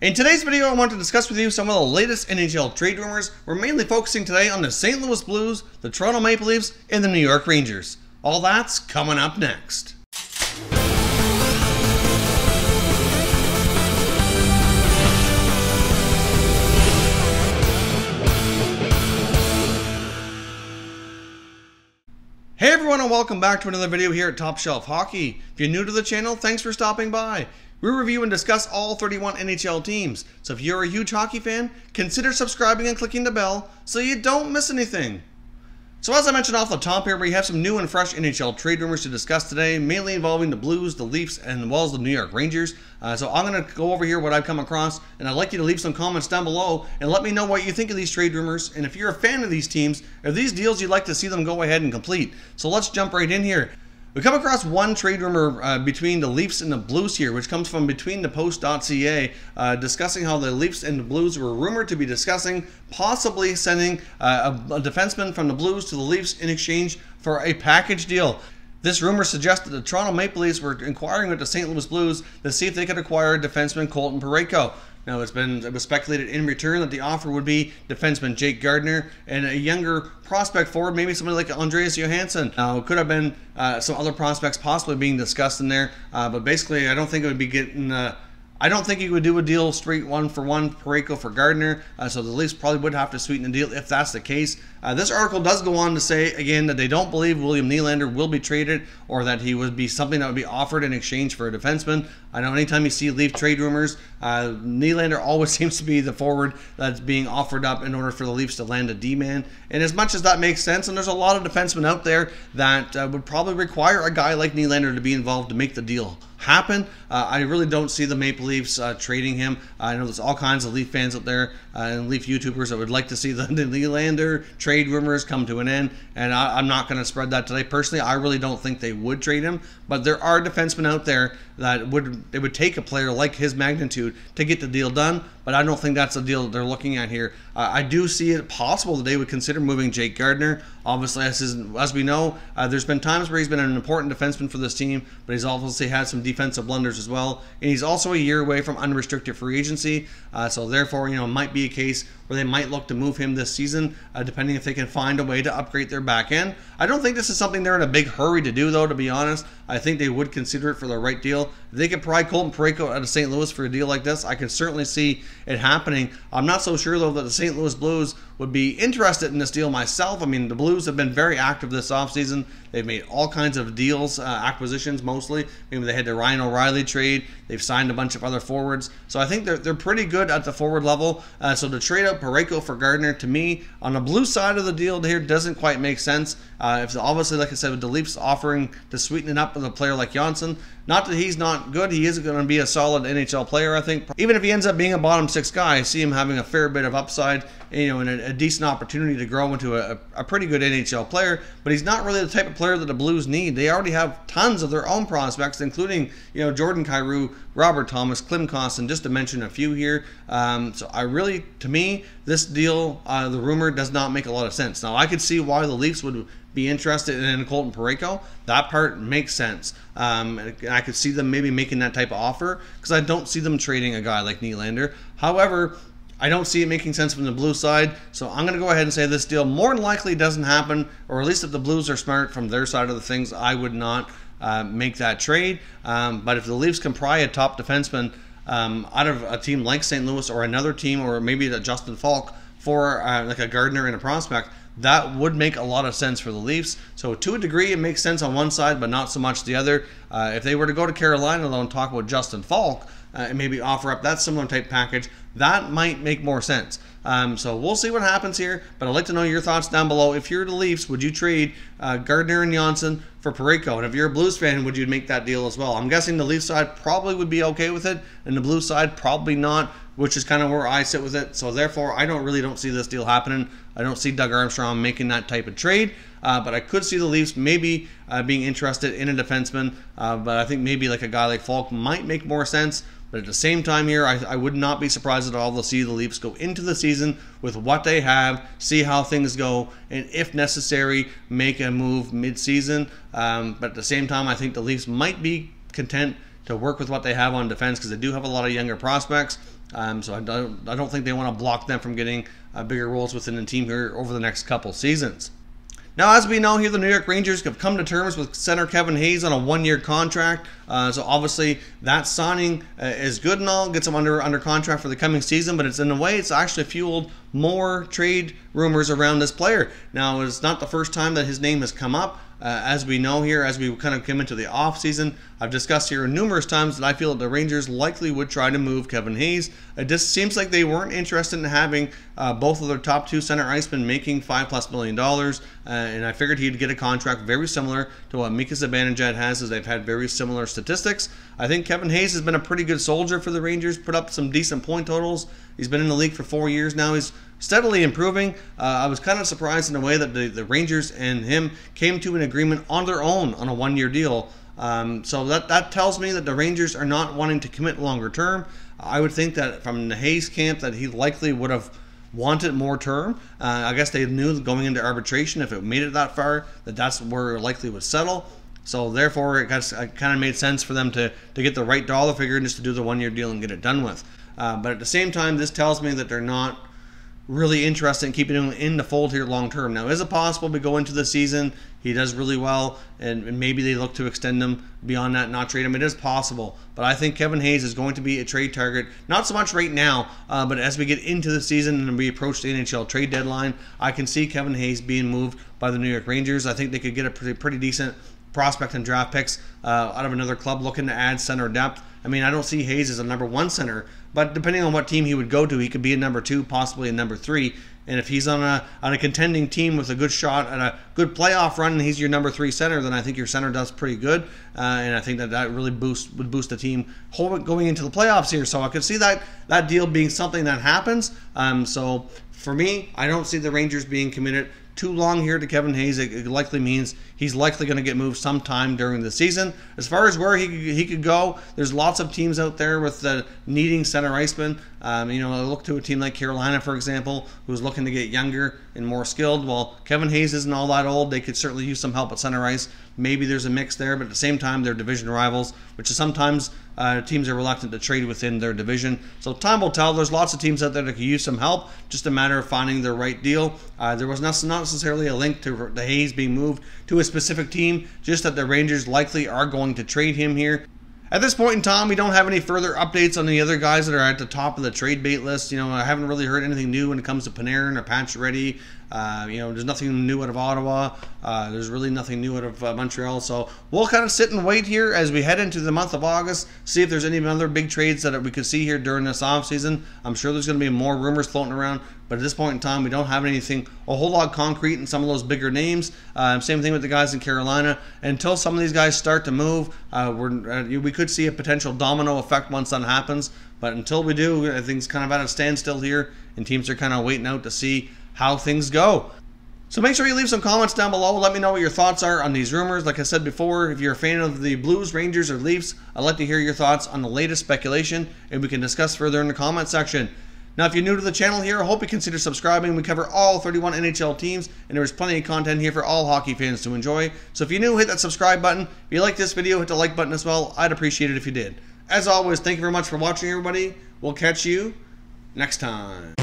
In today's video, I want to discuss with you some of the latest NHL trade rumors. We're mainly focusing today on the St. Louis Blues, the Toronto Maple Leafs, and the New York Rangers. All that's coming up next. Hey everyone, and welcome back to another video here at Top Shelf Hockey. If you're new to the channel, thanks for stopping by. We review and discuss all 31 NHL teams, so if you're a huge hockey fan, consider subscribing and clicking the bell so you don't miss anything. So as I mentioned off the top here, we have some new and fresh NHL trade rumors to discuss today, mainly involving the Blues, the Leafs, and as well as the New York Rangers. So I'm going to go over here what I've come across, and I'd like you to leave some comments down below and let me know what you think of these trade rumors, and if you're a fan of these teams, are these deals you'd like to see them go ahead and complete. So let's jump right in here. We come across one trade rumor between the Leafs and the Blues here, which comes from betweenthepost.ca, discussing how the Leafs and the Blues were rumored to be discussing possibly sending a defenseman from the Blues to the Leafs in exchange for a package deal. This rumor suggests that the Toronto Maple Leafs were inquiring with the St. Louis Blues to see if they could acquire defenseman Colton Parayko. Now, it was speculated in return that the offer would be defenseman Jake Gardiner and a younger prospect forward, maybe somebody like Andreas Johansson. Now, it could have been some other prospects possibly being discussed in there, but basically, I don't think it would be getting. I don't think you would do a deal straight 1-for-1 Parayko for Gardiner, so the Leafs probably would have to sweeten the deal if that's the case. This article does go on to say, again, that they don't believe William Nylander will be traded or that he would be something that would be offered in exchange for a defenseman. I know anytime you see Leaf trade rumors, Nylander always seems to be the forward that's being offered up in order for the Leafs to land a D-man. And as much as that makes sense, and there's a lot of defensemen out there that would probably require a guy like Nylander to be involved to make the deal happen, I really don't see the Maple Leafs trading him. I know there's all kinds of Leaf fans out there and Leaf YouTubers that would like to see the Nylander trade rumors come to an end, and I'm not going to spread that today. Personally, I really don't think they would trade him, but there are defensemen out there that would take a player like his magnitude to get the deal done, but I don't think that's the deal that they're looking at here. I do see it possible that they would consider moving Jake Gardiner. Obviously, as we know, there's been times where he's been an important defenseman for this team, but he's obviously had some defensive blunders as well, and he's also a year away from unrestricted free agency, so therefore, it might be a case where they might look to move him this season, depending if they can find a way to upgrade their back end. I don't think this is something they're in a big hurry to do, though, to be honest. I think they would consider it for the right deal. If they could provide Colton Parayko out of St. Louis for a deal like this, I can certainly see it happening. I'm not so sure, though, that the St. Louis Blues would be interested in this deal myself. I mean, the Blues have been very active this offseason. They've made all kinds of deals, acquisitions mostly. Maybe they had the Ryan O'Reilly trade. They've signed a bunch of other forwards. So I think they're pretty good at the forward level. So to trade out Parayko for Gardiner, to me, on the Blue side of the deal here, doesn't quite make sense. If obviously, like I said, with the Leafs offering to sweeten it up with a player like Johansson, not that he's not good, he is going to be a solid NHL player, I think. Even if he ends up being a bottom six guy, I see him having a fair bit of upside, and a decent opportunity to grow into a pretty good NHL player, but he's not really the type of player that the Blues need. They already have tons of their own prospects, including, Jordan Kyrou, Robert Thomas, Klim Kostin, just to mention a few here. So to me, this deal, the rumor does not make a lot of sense. Now, I could see why the Leafs would be interested in Colton Parayko. That part makes sense. I could see them maybe making that type of offer because I don't see them trading a guy like Nylander. However, I don't see it making sense from the Blue side, so I'm going to go ahead and say this deal more than likely doesn't happen, or at least if the Blues are smart from their side of the things, I would not make that trade. But if the Leafs can pry a top defenseman out of a team like St. Louis or another team, or maybe the Justin Falk for like a Gardiner and a prospect, that would make a lot of sense for the Leafs. So to a degree, it makes sense on one side, but not so much the other. If they were to go to Carolina, though, and talk about Justin Falk, and maybe offer up that similar type package, that might make more sense. So we'll see what happens here, but I'd like to know your thoughts down below. If you're the Leafs, would you trade Gardiner and Johansson for Parayko? And if you're a Blues fan, would you make that deal as well? I'm guessing the Leafs side probably would be okay with it, and the Blues side probably not, which is kind of where I sit with it. So therefore, I really don't see this deal happening. I don't see Doug Armstrong making that type of trade, but I could see the Leafs maybe being interested in a defenseman, but I think maybe like a guy like Falk might make more sense. But at the same time here, I would not be surprised at all to see the Leafs go into the season with what they have, see how things go, and if necessary, make a move mid-season. But at the same time, I think the Leafs might be content to work with what they have on defense because they do have a lot of younger prospects. So I don't think they want to block them from getting bigger roles within the team here over the next couple seasons. Now, as we know here, the New York Rangers have come to terms with center Kevin Hayes on a one-year contract. So obviously that signing is good and all, gets him under contract for the coming season, but it's in a way it's actually fueled more trade rumors around this player. Now, it's not the first time that his name has come up. As we know here, as we kind of come into the offseason, I've discussed here numerous times that I feel that the Rangers likely would try to move Kevin Hayes. It just seems like they weren't interested in having both of their top two center icemen making $5+ million, and I figured he'd get a contract very similar to what Mika Zibanejad has, as they've had very similar statistics. I think Kevin Hayes has been a pretty good soldier for the Rangers, put up some decent point totals. He's been in the league for 4 years now. He's steadily improving. I was kind of surprised in a way that the Rangers and him came to an agreement on their own on a one-year deal. So that tells me that the Rangers are not wanting to commit longer term. I would think that from the Hayes camp that he likely would have wanted more term. I guess they knew going into arbitration, if it made it that far, that's where it likely would settle. So therefore, it kind of made sense for them to get the right dollar figure and just to do the one-year deal and get it done with. But at the same time, this tells me that they're not really interested in keeping him in the fold here long term. Now, is it possible we go into the season, he does really well, and maybe they look to extend him beyond that, not trade him? It is possible. But I think Kevin Hayes is going to be a trade target, not so much right now, but as we get into the season and we approach the NHL trade deadline, I can see Kevin Hayes being moved by the New York Rangers. I think they could get a pretty decent prospect and draft picks out of another club looking to add center depth. I mean, I don't see Hayes as a #1 center, but depending on what team he would go to, he could be a #2, possibly a #3. And if he's on a contending team with a good shot at a good playoff run and he's your #3 center, then I think your center does pretty good. And I think that really would boost the team going into the playoffs here. So I could see that deal being something that happens. So for me, I don't see the Rangers being committed too long here to Kevin Hayes. It likely means he's likely going to get moved sometime during the season. As far as where he could go, there's lots of teams out there with needing center icemen. I look to a team like Carolina, for example, who's looking to get younger and more skilled. Well, Kevin Hayes isn't all that old. They could certainly use some help at center ice. Maybe there's a mix there, but at the same time, they're division rivals, which is sometimes teams are reluctant to trade within their division. So time will tell. There's lots of teams out there that could use some help. Just a matter of finding the right deal. There was not necessarily a link to the Hayes being moved to a specific team, just that the Rangers likely are going to trade him here. At this point in time, we don't have any further updates on the other guys that are at the top of the trade bait list. I haven't really heard anything new when it comes to Panarin or Pacioretty. There's nothing new out of Ottawa. There's really nothing new out of Montreal. So we'll kind of sit and wait here as we head into the month of August, see if there's any other big trades that we could see here during this offseason. I'm sure there's going to be more rumors floating around, but at this point in time, we don't have anything a whole lot concrete in some of those bigger names. Same thing with the guys in Carolina. Until some of these guys start to move, we could see a potential domino effect once that happens. But until we do, I think it's kind of at a standstill here, and teams are kind of waiting out to see how things go. So make sure you leave some comments down below. Let me know what your thoughts are on these rumors. Like I said before, if you're a fan of the Blues, Rangers, or Leafs, I'd like to hear your thoughts on the latest speculation, and we can discuss further in the comment section. Now, if you're new to the channel here, I hope you consider subscribing. We cover all 31 NHL teams, and there's plenty of content here for all hockey fans to enjoy. So if you're new, hit that subscribe button. If you like this video, hit the like button as well. I'd appreciate it if you did. As always, thank you very much for watching, everybody. We'll catch you next time.